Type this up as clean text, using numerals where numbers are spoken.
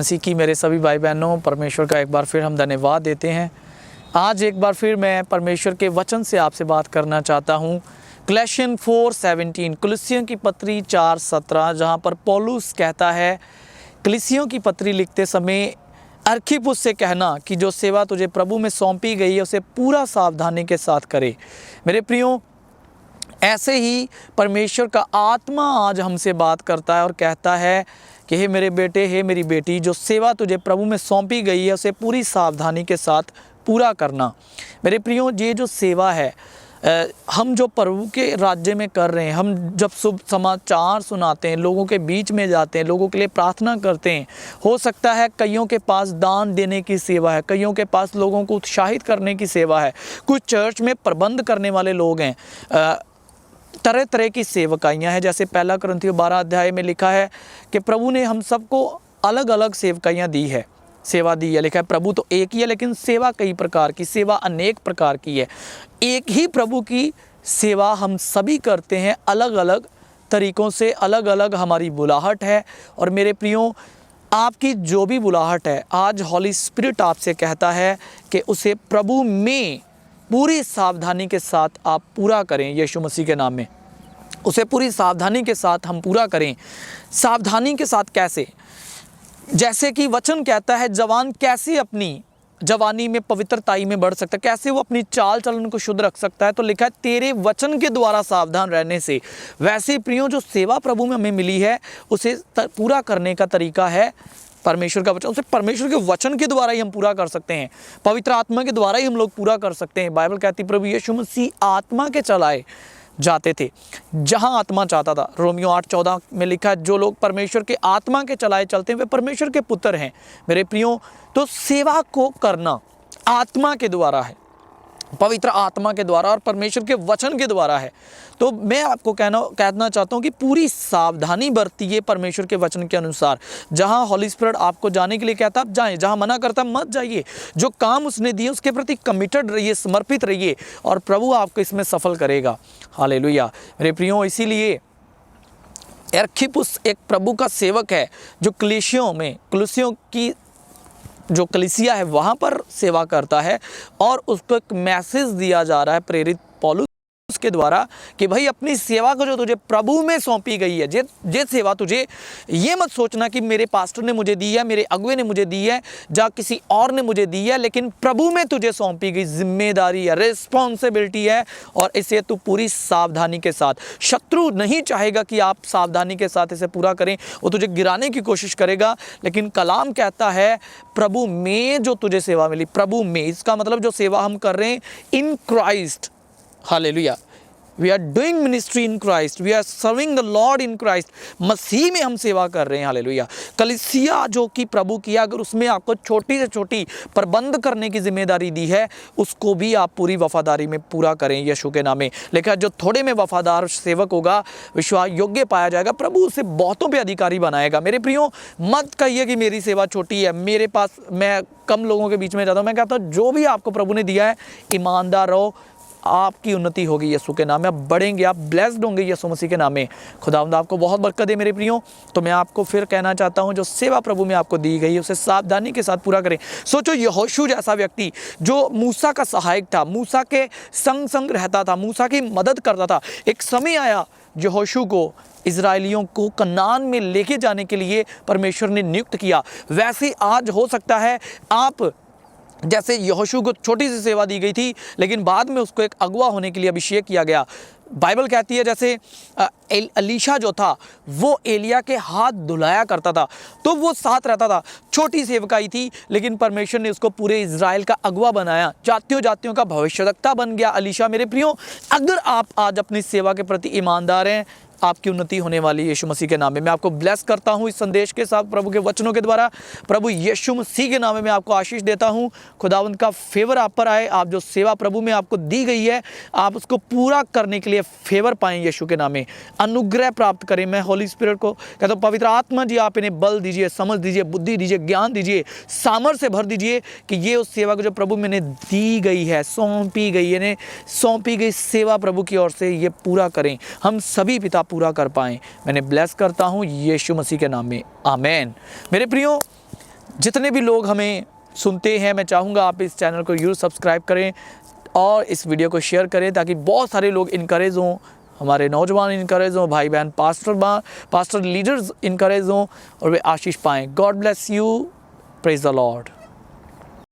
मसीह की मेरे सभी भाई बहनों, परमेश्वर का एक बार फिर हम धन्यवाद देते हैं। आज एक बार फिर मैं परमेश्वर के वचन से आपसे बात करना चाहता हूँ। कलेशियन 4:17, कुलिसियों की पत्री 4:17, जहाँ पर पौलुस कहता है, कलीसियों की पत्री लिखते समय अर्खिप्पुस से कहना कि जो सेवा तुझे प्रभु में सौंपी गई है उसे पूरा सावधानी के साथ करे। मेरे प्रियो, ऐसे ही परमेश्वर का आत्मा आज हमसे बात करता है और कहता है कि हे मेरे बेटे, हे मेरी बेटी, जो सेवा तुझे प्रभु में सौंपी गई है उसे पूरी सावधानी के साथ पूरा करना। मेरे प्रियो, ये जो सेवा है हम जो प्रभु के राज्य में कर रहे हैं, हम जब शुभ समाचार सुनाते हैं, लोगों के बीच में जाते हैं, लोगों के लिए प्रार्थना करते हैं, हो सकता है कईयों के पास दान देने की सेवा है, कईयों के पास लोगों को उत्साहित करने की सेवा है, कुछ चर्च में प्रबंध करने वाले लोग हैं, तरह तरह की सेवकाइयाँ हैं। जैसे 1 कुरिन्थियों 12 अध्याय में लिखा है कि प्रभु ने हम सबको अलग अलग सेवकाइयाँ दी है, सेवा दी है। लिखा है प्रभु तो एक ही है, लेकिन सेवा कई प्रकार की, सेवा अनेक प्रकार की है। एक ही प्रभु की सेवा हम सभी करते हैं, अलग अलग तरीक़ों से, अलग अलग हमारी बुलाहट है। और मेरे प्रियो, आपकी जो भी बुलाहट है, आज हॉली स्पिरिट आपसे कहता है कि उसे प्रभु में पूरी सावधानी के साथ आप पूरा करें। यीशु मसीह के नाम में उसे पूरी सावधानी के साथ हम पूरा करें। सावधानी के साथ कैसे? जैसे कि वचन कहता है, जवान कैसे अपनी जवानी में पवित्रताई में बढ़ सकता है, कैसे वो अपनी चाल चलन को शुद्ध रख सकता है। तो लिखा है तेरे वचन के द्वारा सावधान रहने से। वैसे प्रियो, जो सेवा प्रभु में हमें मिली है उसे पूरा करने का तरीका है परमेश्वर का वचन। उसे परमेश्वर के वचन के द्वारा ही हम पूरा कर सकते हैं, पवित्र आत्मा के द्वारा ही हम लोग पूरा कर सकते हैं। बाइबल कहती प्रभु यीशु मसीह आत्मा के चलाए जाते थे जहां आत्मा चाहता था। रोमियो 8:14 में लिखा है, जो लोग परमेश्वर के आत्मा के चलाए चलते हैं वे परमेश्वर के पुत्र हैं। मेरे प्रियो, तो सेवा को करना आत्मा के द्वारा है, पवित्र आत्मा के द्वारा और परमेश्वर के वचन के द्वारा है। तो मैं आपको कहना चाहता हूँ कि पूरी सावधानी बरतिए परमेश्वर के वचन के अनुसार। जहाँ हॉली स्पिरिट आपको जाने के लिए कहता आप जाएं, जहाँ मना करता मत जाइए। जो काम उसने दिए उसके प्रति कमिटेड रहिए, समर्पित रहिए और प्रभु आपको इसमें सफल करेगा। हालेलुया। मेरे प्रियो, इसीलिए अर्खिप्पुस एक प्रभु का सेवक है जो कलीसियों की जो कलीसिया है वहाँ पर सेवा करता है और उसको एक मैसेज दिया जा रहा है प्रेरित पौलुस के द्वारा कि भाई अपनी सेवा को जो तुझे प्रभु में सौंपी गई है, जे सेवा तुझे, ये मत सोचना कि मेरे पास्टर ने मुझे दी है, मेरे अगुवे ने मुझे दी है, जा किसी और ने मुझे दी है, लेकिन प्रभु में तुझे सौंपी गई जिम्मेदारी है, रिस्पॉन्सिबिलिटी है और इसे तू पूरी सावधानी के साथ। शत्रु नहीं चाहेगा कि आप सावधानी के साथ इसे पूरा करें, वो तुझे गिराने की कोशिश करेगा। लेकिन कलाम कहता है प्रभु में जो तुझे सेवा मिली, प्रभु में, इसका मतलब जो सेवा हम कर रहे हैं in Christ. Hallelujah. We are doing ministry in Christ, we are serving the Lord in Christ. मसीह में हम सेवा कर रहे हैं। हालेलुया। कलीसिया जो कि प्रभु किया, अगर उसमें आपको छोटी से छोटी प्रबंध करने की जिम्मेदारी दी है, उसको भी आप पूरी वफादारी में पूरा करें यीशु के नाम में। लेकिन जो थोड़े में वफादार सेवक होगा, विश्वास योग्य पाया जाएगा, प्रभु उसे बहुतों पे अधिकारी बनाएगा। मेरे प्रियो, मत कहिए कि मेरी सेवा छोटी है, मेरे पास, मैं कम लोगों के बीच में जाता हूँ। मैं कहता हूँ जो भी आपको प्रभु ने दिया है, ईमानदार रहो, आपकी उन्नति होगी यीशु के नाम में, आप बढ़ेंगे, आप ब्लेस्ड होंगे यीशु मसीह के नाम में। खुदावंद आपको बहुत बरकत दे मेरे प्रियो। तो मैं आपको फिर कहना चाहता हूं, जो सेवा प्रभु में आपको दी गई है उसे सावधानी के साथ पूरा करें। सोचो, यहोशू जैसा व्यक्ति जो मूसा का सहायक था, मूसा के संग रहता था, मूसा की मदद करता था, एक समय आया यहोशू को इजराइलियों को कनान में लेके जाने के लिए परमेश्वर ने नियुक्त किया। वैसे आज हो सकता है आप, जैसे यहोशू को छोटी सी सेवा दी गई थी लेकिन बाद में उसको एक अगुवा होने के लिए अभिषेक किया गया। बाइबल कहती है जैसे एलीशा जो था वो एलिया के हाथ धुलाया करता था, तो वो साथ रहता था, छोटी सेवकाई थी, लेकिन परमेश्वर ने उसको पूरे इज़राइल का अगुवा बनाया, जातियों का भविष्यवक्ता बन गया एलीशा। मेरे प्रियो, अगर आप आज अपनी सेवा के प्रति ईमानदार हैं, आपकी उन्नति होने वाली यीशु मसीह के नाम में। मैं आपको ब्लेस करता हूं इस संदेश के साथ, प्रभु के वचनों के द्वारा। प्रभु यीशु मसीह के नाम में मैं आपको आशीष देता हूं। खुदावंद का फेवर आप पर आए। आप जो सेवा प्रभु में आपको दी गई है, आप उसको पूरा करने के लिए फेवर पाएं यीशु के नाम में, अनुग्रह प्राप्त करें। मैं होली स्पिरिट को कहता हूँ, पवित्र आत्मा जी आप इन्हें बल दीजिए, समझ दीजिए, बुद्धि दीजिए, ज्ञान दीजिए, सामर्थ्य भर दीजिए कि ये उस सेवा को जो प्रभु मैंने दी गई है, सौंपी गई, इन्हें सौंपी गई सेवा प्रभु की ओर से ये पूरा करें, हम सभी पिता पूरा कर पाएं। मैंने ब्लेस करता हूं यीशु मसीह के नाम में, आमेन। मेरे प्रियो, जितने भी लोग हमें सुनते हैं, मैं चाहूँगा आप इस चैनल को ज़रूर सब्सक्राइब करें और इस वीडियो को शेयर करें ताकि बहुत सारे लोग इनकरेज हों, हमारे नौजवान इनकरेज हों, भाई बहन पास्टर लीडर्स इनकरेज हों और वे आशीष पाएँ। God bless you, praise the Lord.